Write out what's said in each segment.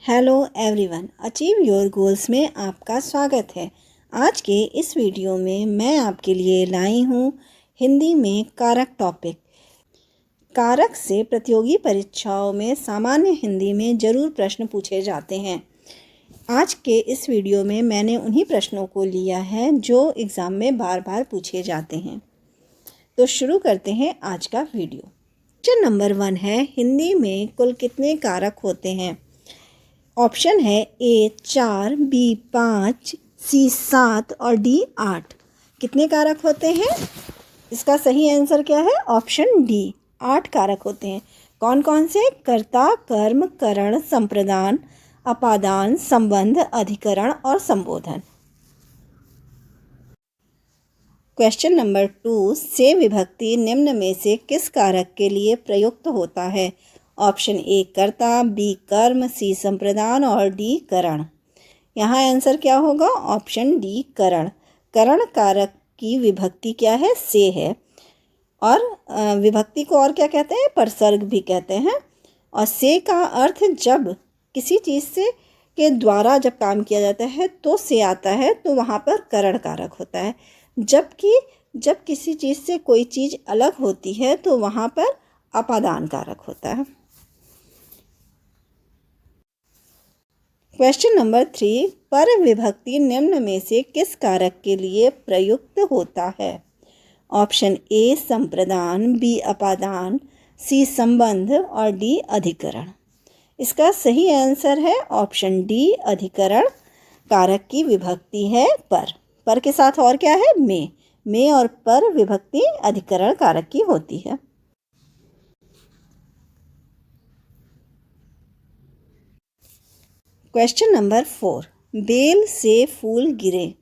Hello everyone, achieve your goals में आपका स्वागत है। आज के इस वीडियो में मैं आपके लिए लाई हूँ हिंदी में कारक टॉपिक। कारक से प्रतियोगी परीक्षाओं में सामान्य हिंदी में ज़रूर प्रश्न पूछे जाते हैं। आज के इस वीडियो में मैंने उन्हीं प्रश्नों को लिया है जो एग्ज़ाम में बार बार पूछे जाते हैं। तो शुरू करते हैं आज का वीडियो। क्वेश्चन नंबर 1 है, हिंदी में कुल कितने कारक होते हैं? ऑप्शन है ए 4, बी 5, सी 7 और डी 8। कितने कारक होते हैं? इसका सही आंसर क्या है? ऑप्शन डी, 8 कारक होते हैं। कौन कौन से? कर्ता, कर्म, करण, संप्रदान, अपादान, संबंध, अधिकरण और संबोधन। क्वेश्चन नंबर 2 से विभक्ति निम्न में से किस कारक के लिए प्रयुक्त होता है? ऑप्शन ए कर्ता, बी कर्म, सी संप्रदान और डी करण। यहाँ आंसर क्या होगा? ऑप्शन डी करण। करण कारक की विभक्ति क्या है? से है। और विभक्ति को और क्या कहते हैं? परसर्ग भी कहते हैं। और से का अर्थ जब किसी चीज़ से के द्वारा जब काम किया जाता है तो से आता है, तो वहाँ पर करण कारक होता है। जबकि जब किसी चीज़ से कोई चीज़ अलग होती है तो वहाँ पर अपादान कारक होता है। क्वेश्चन नंबर 3, पर विभक्ति निम्न में से किस कारक के लिए प्रयुक्त होता है? ऑप्शन ए संप्रदान, बी अपादान, सी संबंध और डी अधिकरण। इसका सही आंसर है ऑप्शन डी, अधिकरण कारक की विभक्ति है पर। पर के साथ और क्या है? में और पर विभक्ति अधिकरण कारक की होती है। क्वेश्चन नंबर 4, बेल से फूल गिरे,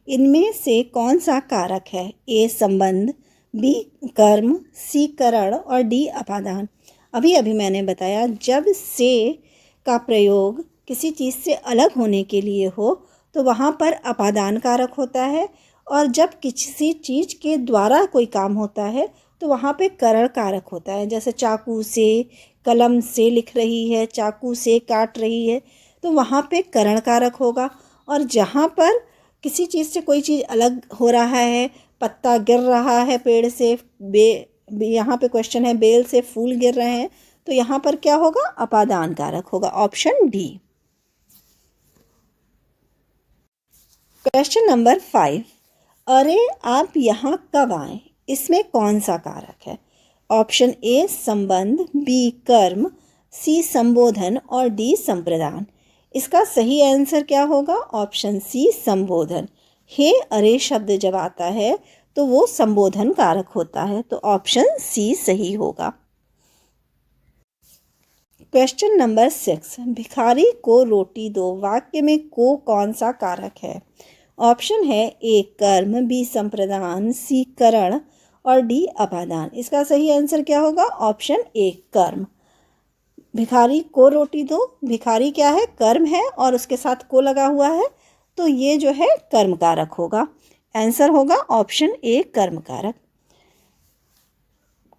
इनमें से कौन सा कारक है? ए संबंध, बी कर्म, सी करण और डी अपादान। अभी मैंने बताया, जब से का प्रयोग किसी चीज़ से अलग होने के लिए हो तो वहाँ पर अपादान कारक होता है, और जब किसी चीज़ के द्वारा कोई काम होता है तो वहाँ पे करण कारक होता है। जैसे चाकू से, कलम से लिख रही है, चाकू से काट रही है, तो वहाँ पे करण कारक होगा। और जहाँ पर किसी चीज़ से कोई चीज़ अलग हो रहा है, पत्ता गिर रहा है पेड़ से, यहाँ पे क्वेश्चन है बेल से फूल गिर रहे हैं, तो यहाँ पर क्या होगा? अपादान कारक होगा, ऑप्शन डी। क्वेश्चन नंबर 5, अरे आप यहाँ कब आए, इसमें कौन सा कारक है? ऑप्शन ए संबंध, बी कर्म, सी संबोधन और डी संप्रदान। इसका सही आंसर क्या होगा? ऑप्शन सी संबोधन। हे अरे शब्द जब आता है तो वो संबोधन कारक होता है, तो ऑप्शन सी सही होगा। क्वेश्चन नंबर 6, भिखारी को रोटी दो, वाक्य में को कौन सा कारक है? ऑप्शन है ए कर्म, बी संप्रदान, सी करण और डी अपादान। इसका सही आंसर क्या होगा? ऑप्शन ए कर्म। भिखारी को रोटी दो, भिखारी क्या है? कर्म है और उसके साथ को लगा हुआ है, तो ये जो है कर्म कारक होगा। आंसर होगा ऑप्शन ए कर्म कारक।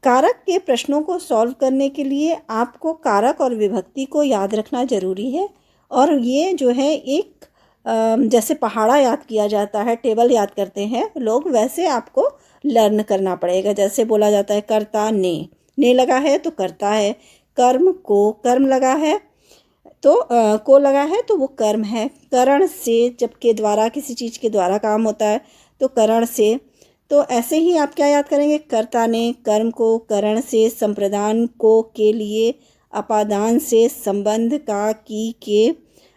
कारक के प्रश्नों को सॉल्व करने के लिए आपको कारक और विभक्ति को याद रखना ज़रूरी है। और ये जो है एक जैसे पहाड़ा याद किया जाता है, टेबल याद करते हैं लोग, वैसे आपको लर्न करना पड़ेगा। जैसे बोला जाता है कर्ता ने लगा है तो कर्ता है, कर्म को कर्म लगा है तो को लगा है तो वो कर्म है। करण से जब के द्वारा किसी चीज़ के द्वारा काम होता है तो करण से। तो ऐसे ही आप क्या याद करेंगे? कर्ता ने, कर्म को, करण से, संप्रदान को के लिए, अपादान से, संबंध का, की के,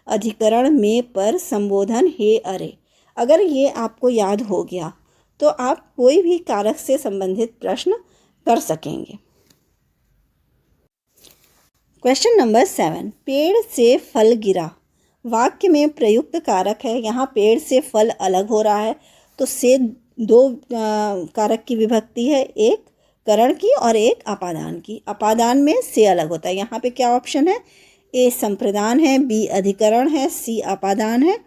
अधिकरण में, पर, संबोधन हे अरे। अगर ये आपको याद हो गया तो आप कोई भी कारक से संबंधित प्रश्न कर सकेंगे। क्वेश्चन नंबर 7, पेड़ से फल गिरा, वाक्य में प्रयुक्त कारक है। यहाँ पेड़ से फल अलग हो रहा है तो से दो कारक की विभक्ति है, एक करण की और एक अपादान की। अपादान में से अलग होता है। यहाँ पे क्या ऑप्शन है? ए संप्रदान है, बी अधिकरण है, सी अपादान है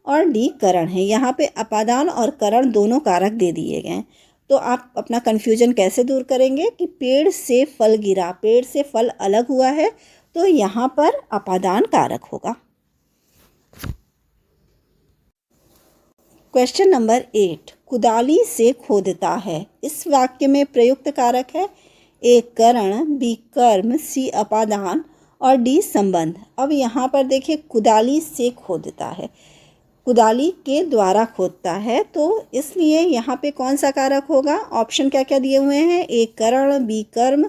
और डी करण है। यहाँ पे अपादान और करण दोनों कारक दे दिए गए हैं। तो आप अपना कन्फ्यूजन कैसे दूर करेंगे कि पेड़ से फल गिरा, पेड़ से फल अलग हुआ है, तो यहाँ पर अपादान कारक होगा। क्वेश्चन नंबर 8, कुदाली से खोदता है। इस वाक्य में प्रयुक्त कारक है ए करण, बी कर्म, सी अपादान और डी संबंध। अब यहाँ पर देखिए कुदाली से खोदता है, कुदाली के द्वारा खोदता है, तो इसलिए यहाँ पे कौन सा कारक होगा? ऑप्शन क्या क्या दिए हुए हैं? ए करण, बी कर्म,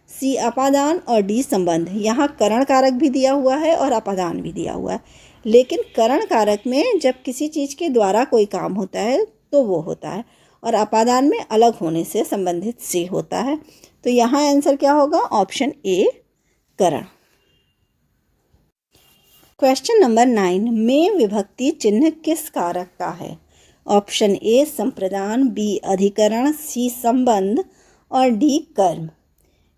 सी अपादान और डी संबंध। यहाँ करण कारक भी दिया हुआ है और अपादान भी दिया हुआ है, लेकिन करण कारक में जब किसी चीज़ के द्वारा कोई काम होता है तो वो होता है, और अपादान में अलग होने से संबंधित से होता है। तो यहाँ आंसर क्या होगा? Option A Karan. Question number 9, में विभक्ति चिन्ह किस कारक का है? ऑप्शन ए संप्रदान, बी अधिकरण, सी संबंध और डी कर्म।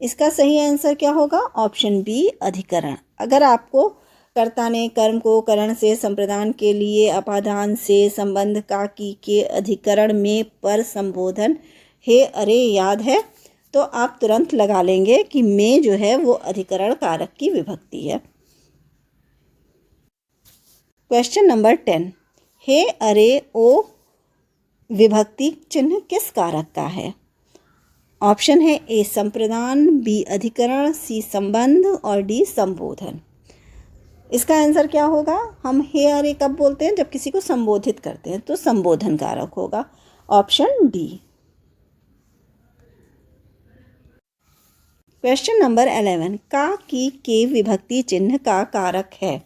इसका सही आंसर क्या होगा? ऑप्शन बी अधिकरण। अगर आपको कर्ता ने कर्म को करण से, संप्रदान के लिए अपादान से, संबंध का की के, अधिकरण में पर संबोधन हे अरे याद है तो आप तुरंत लगा लेंगे कि में जो है वो अधिकरण कारक की विभक्ति है। क्वेश्चन नंबर 10, हे अरे ओ विभक्ति चिन्ह किस कारक का है? ऑप्शन है ए संप्रदान, बी अधिकरण, सी संबंध और डी संबोधन। इसका आंसर क्या होगा? हम हे अरे कब बोलते हैं? जब किसी को संबोधित करते हैं, तो संबोधन कारक होगा, ऑप्शन डी। क्वेश्चन नंबर 11, का की के विभक्ति चिन्ह का कारक है?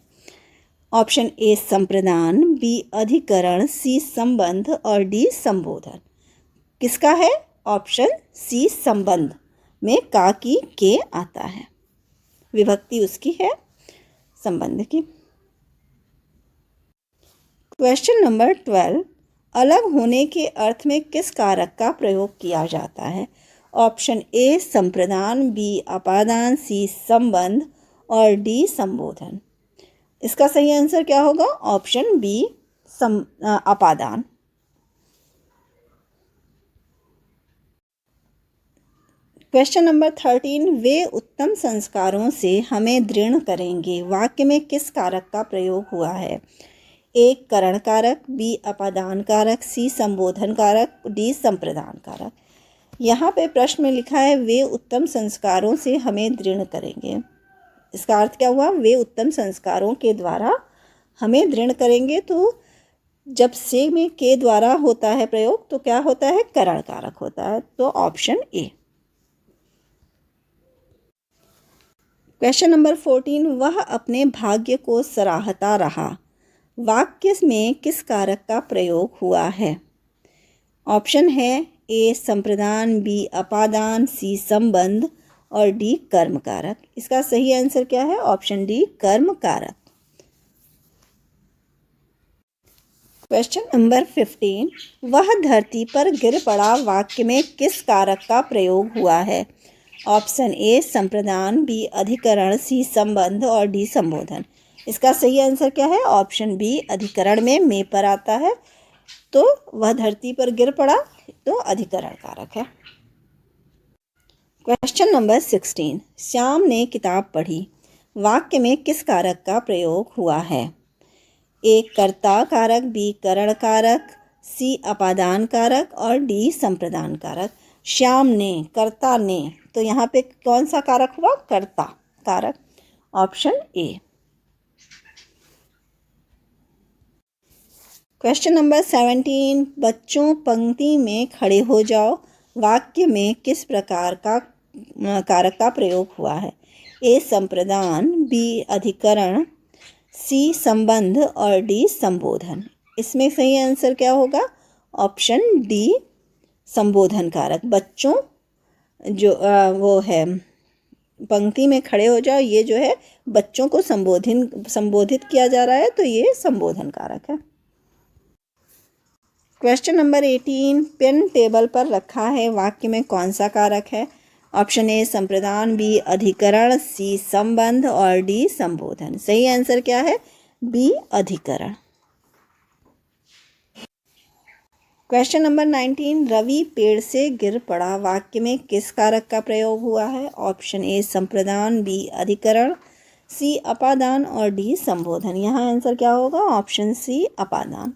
ऑप्शन ए संप्रदान, बी अधिकरण, सी संबंध और डी संबोधन। किसका है? ऑप्शन सी संबंध में का की के आता है, विभक्ति उसकी है संबंध की। क्वेश्चन नंबर 12, अलग होने के अर्थ में किस कारक का प्रयोग किया जाता है? ऑप्शन ए संप्रदान, बी अपादान, सी संबंध और डी संबोधन। इसका सही आंसर क्या होगा? ऑप्शन बी अपादान। क्वेश्चन नंबर 13, वे उत्तम संस्कारों से हमें दृढ़ करेंगे। वाक्य में किस कारक का प्रयोग हुआ है? ए करण कारक, बी अपादान कारक, सी संबोधन कारक, डी संप्रदान कारक। यहाँ पे प्रश्न में लिखा है वे उत्तम संस्कारों से हमें दृढ़ करेंगे। इसका अर्थ क्या हुआ? वे उत्तम संस्कारों के द्वारा हमें दृढ़ करेंगे। तो जब से में के द्वारा होता है प्रयोग तो क्या होता है? करण कारक होता है, तो ऑप्शन ए। क्वेश्चन नंबर 14, वह अपने भाग्य को सराहता रहा। वाक्य में किस कारक का प्रयोग हुआ है? ऑप्शन है ए संप्रदान, बी अपादान, सी संबंध और डी कर्म कारक। इसका सही आंसर क्या है? ऑप्शन डी कर्म कारक। क्वेश्चन नंबर 15, वह धरती पर गिर पड़ा। वाक्य में किस कारक का प्रयोग हुआ है? ऑप्शन ए संप्रदान, बी अधिकरण, सी संबंध और डी संबोधन। इसका सही आंसर क्या है? ऑप्शन बी अधिकरण में पर आता है, तो वह धरती पर गिर पड़ा तो अधिकरण कारक है। क्वेश्चन नंबर 16, श्याम ने किताब पढ़ी। वाक्य में किस कारक का प्रयोग हुआ है? ए कर्ता कारक, बी करण कारक, सी अपादान कारक और डी संप्रदान कारक। श्याम ने, कर्ता ने, तो यहाँ पे कौन सा कारक हुआ? कर्ता कारक, ऑप्शन ए। क्वेश्चन नंबर 17, बच्चों पंक्ति में खड़े हो जाओ। वाक्य में किस प्रकार का कारक का प्रयोग हुआ है? ए संप्रदान, बी अधिकरण, सी संबंध और डी संबोधन। इसमें सही आंसर क्या होगा? ऑप्शन डी संबोधन कारक। बच्चों जो वो है पंक्ति में खड़े हो जाओ, ये जो है बच्चों को संबोधित किया जा रहा है, तो ये संबोधन कारक है। क्वेश्चन नंबर 18, पेन टेबल पर रखा है। वाक्य में कौन सा कारक है? ऑप्शन ए संप्रदान, बी अधिकरण, सी संबंध और डी संबोधन। सही आंसर क्या है? बी अधिकरण। क्वेश्चन नंबर 19, रवि पेड़ से गिर पड़ा। वाक्य में किस कारक का प्रयोग हुआ है? ऑप्शन ए संप्रदान, बी अधिकरण, सी अपादान और डी संबोधन। यहाँ आंसर क्या होगा? ऑप्शन सी अपादान।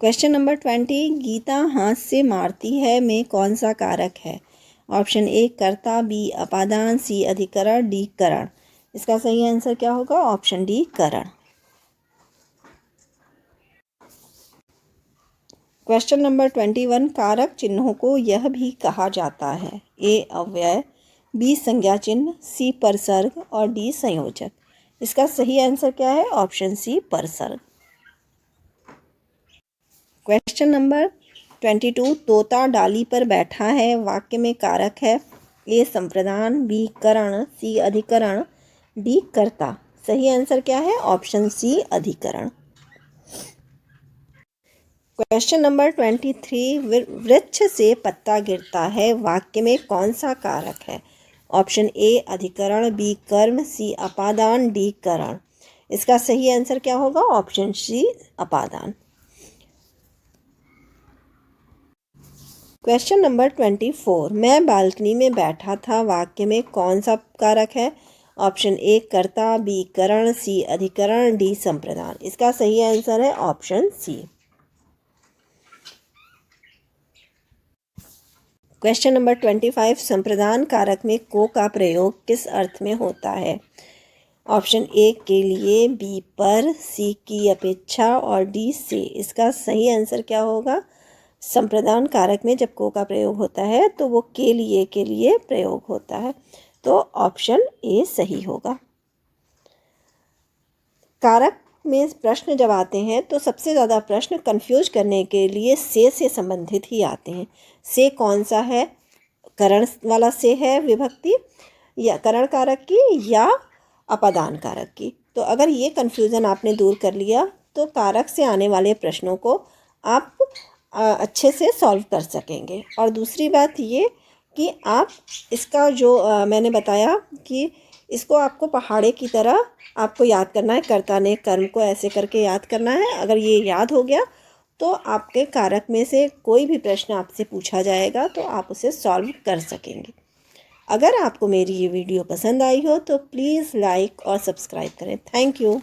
क्वेश्चन नंबर 20, गीता हाथ से मारती है में कौन सा कारक है? ऑप्शन ए कर्ता, बी अपादान, सी अधिकरण, डी करण। इसका सही आंसर क्या होगा? ऑप्शन डी करण। क्वेश्चन नंबर 21, कारक चिन्हों को यह भी कहा जाता है। ए अव्यय, बी संज्ञा चिन्ह, सी परसर्ग और डी संयोजक। इसका सही आंसर क्या है? ऑप्शन सी परसर्ग। क्वेश्चन नंबर 22, तोता डाली पर बैठा है वाक्य में कारक है। ए संप्रदान, बी करण, सी अधिकरण, डी कर्ता। सही आंसर क्या है? ऑप्शन सी अधिकरण। क्वेश्चन नंबर 23, वृक्ष से पत्ता गिरता है वाक्य में कौन सा कारक है? ऑप्शन ए अधिकरण, बी कर्म, सी अपादान, डी करण। इसका सही आंसर क्या होगा? ऑप्शन सी अपादान। क्वेश्चन नंबर 24, मैं बालकनी में बैठा था वाक्य में कौन सा कारक है? ऑप्शन ए कर्ता, बी करण, सी अधिकरण, डी संप्रदान। इसका सही आंसर है ऑप्शन सी। क्वेश्चन नंबर 25, संप्रदान कारक में को का प्रयोग किस अर्थ में होता है? ऑप्शन ए के लिए, बी पर, सी की अपेक्षा और डी से। इसका सही आंसर क्या होगा? संप्रदान कारक में जब को का प्रयोग होता है तो वो के लिए प्रयोग होता है, तो ऑप्शन ए सही होगा। कारक में प्रश्न जब आते हैं तो सबसे ज़्यादा प्रश्न कंफ्यूज करने के लिए से संबंधित ही आते हैं। से कौन सा है? करण वाला से है विभक्ति, या करण कारक की, या अपादान कारक की। तो अगर ये कन्फ्यूज़न आपने दूर कर लिया तो कारक से आने वाले प्रश्नों को आप अच्छे से सॉल्व कर सकेंगे। और दूसरी बात ये कि आप इसका जो मैंने बताया कि इसको आपको पहाड़े की तरह आपको याद करना है। कर्ता ने कर्म को ऐसे करके याद करना है। अगर ये याद हो गया तो आपके कारक में से कोई भी प्रश्न आपसे पूछा जाएगा तो आप उसे सॉल्व कर सकेंगे। अगर आपको मेरी ये वीडियो पसंद आई हो तो प्लीज़ लाइक और सब्सक्राइब करें। Thank you.